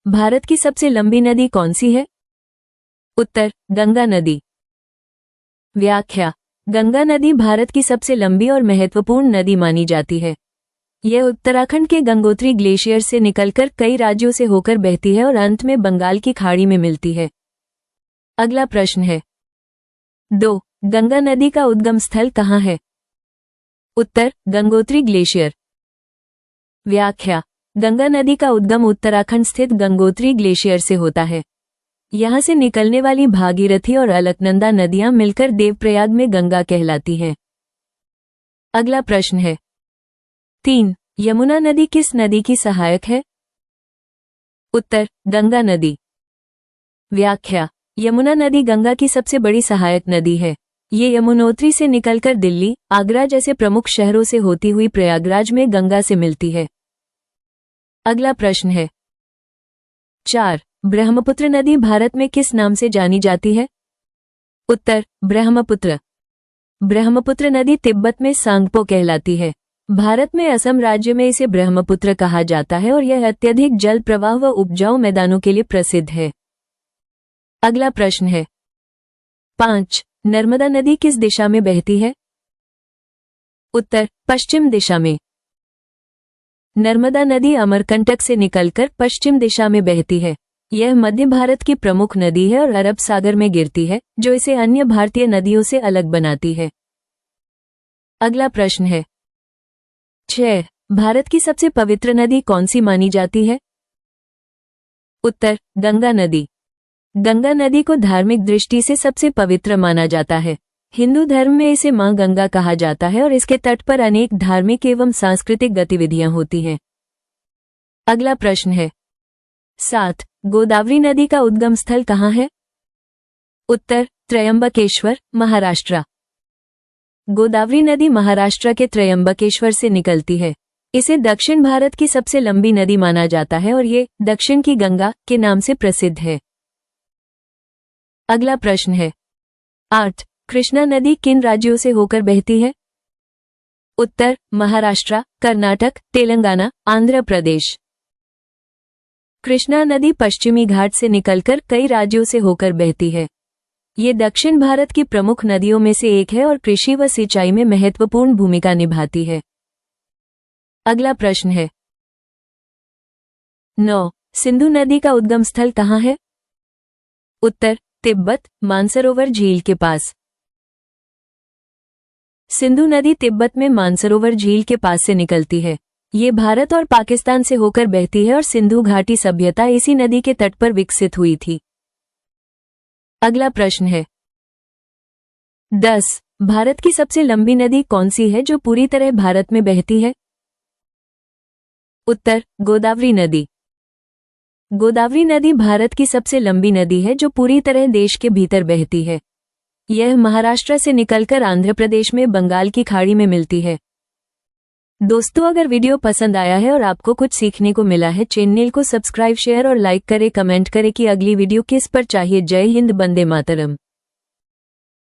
भारत की सबसे लंबी नदी कौन सी है? उत्तर, गंगा नदी। व्याख्या: गंगा नदी भारत की सबसे लंबी और महत्वपूर्ण नदी मानी जाती है। यह उत्तराखंड के गंगोत्री ग्लेशियर से निकलकर कई राज्यों से होकर बहती है और अंत में बंगाल की खाड़ी में मिलती है। अगला प्रश्न है 2. गंगा नदी का उद्गम स्थल कहाँ है? उत्तर, गंगोत्री ग्लेशियर। व्याख्या: गंगा नदी का उद्गम उत्तराखंड स्थित गंगोत्री ग्लेशियर से होता है। यहाँ से निकलने वाली भागीरथी और अलकनंदा नदियां मिलकर देवप्रयाग में गंगा कहलाती हैं। अगला प्रश्न है 3. यमुना नदी किस नदी की सहायक है? उत्तर, गंगा नदी। व्याख्या: यमुना नदी गंगा की सबसे बड़ी सहायक नदी है। ये यमुनोत्री से निकलकर दिल्ली, आगरा जैसे प्रमुख शहरों से होती हुई प्रयागराज में गंगा से मिलती है। अगला प्रश्न है 4. ब्रह्मपुत्र नदी भारत में किस नाम से जानी जाती है? उत्तर, ब्रह्मपुत्र। ब्रह्मपुत्र नदी तिब्बत में सांगपो कहलाती है। भारत में असम राज्य में इसे ब्रह्मपुत्र कहा जाता है और यह अत्यधिक जल प्रवाह व उपजाऊ मैदानों के लिए प्रसिद्ध है। अगला प्रश्न है 5. नर्मदा नदी किस दिशा में बहती है? उत्तर, पश्चिम दिशा में। नर्मदा नदी अमरकंटक से निकलकर पश्चिम दिशा में बहती है। यह मध्य भारत की प्रमुख नदी है और अरब सागर में गिरती है, जो इसे अन्य भारतीय नदियों से अलग बनाती है। अगला प्रश्न है 6. भारत की सबसे पवित्र नदी कौन सी मानी जाती है? उत्तर, गंगा नदी। गंगा नदी को धार्मिक दृष्टि से सबसे पवित्र माना जाता है। हिंदू धर्म में इसे मां गंगा कहा जाता है और इसके तट पर अनेक धार्मिक एवं सांस्कृतिक गतिविधियां होती हैं। अगला प्रश्न है 7. गोदावरी नदी का उद्गम स्थल कहाँ है? उत्तर, त्रयंबकेश्वर, महाराष्ट्र। गोदावरी नदी महाराष्ट्र के त्रयंबकेश्वर से निकलती है। इसे दक्षिण भारत की सबसे लंबी नदी माना जाता है और ये दक्षिण की गंगा के नाम से प्रसिद्ध है। अगला प्रश्न है 8. कृष्णा नदी किन राज्यों से होकर बहती है? उत्तर, महाराष्ट्र, कर्नाटक, तेलंगाना, आंध्र प्रदेश। कृष्णा नदी पश्चिमी घाट से निकलकर कई राज्यों से होकर बहती है। ये दक्षिण भारत की प्रमुख नदियों में से एक है और कृषि व सिंचाई में महत्वपूर्ण भूमिका निभाती है। अगला प्रश्न है 9. सिंधु नदी का उद्गम स्थल कहाँ है? उत्तर, तिब्बत, मानसरोवर झील के पास। सिंधु नदी तिब्बत में मानसरोवर झील के पास से निकलती है। ये भारत और पाकिस्तान से होकर बहती है और सिंधु घाटी सभ्यता इसी नदी के तट पर विकसित हुई थी। अगला प्रश्न है 10. भारत की सबसे लंबी नदी कौन सी है जो पूरी तरह भारत में बहती है? उत्तर, गोदावरी नदी। गोदावरी नदी भारत की सबसे लंबी नदी है जो पूरी तरह देश के भीतर बहती है। यह महाराष्ट्र से निकलकर आंध्र प्रदेश में बंगाल की खाड़ी में मिलती है। दोस्तों, अगर वीडियो पसंद आया है और आपको कुछ सीखने को मिला है, चैनल को सब्सक्राइब, शेयर और लाइक करें, कमेंट करें कि अगली वीडियो किस पर चाहिए। जय हिंद, वंदे मातरम।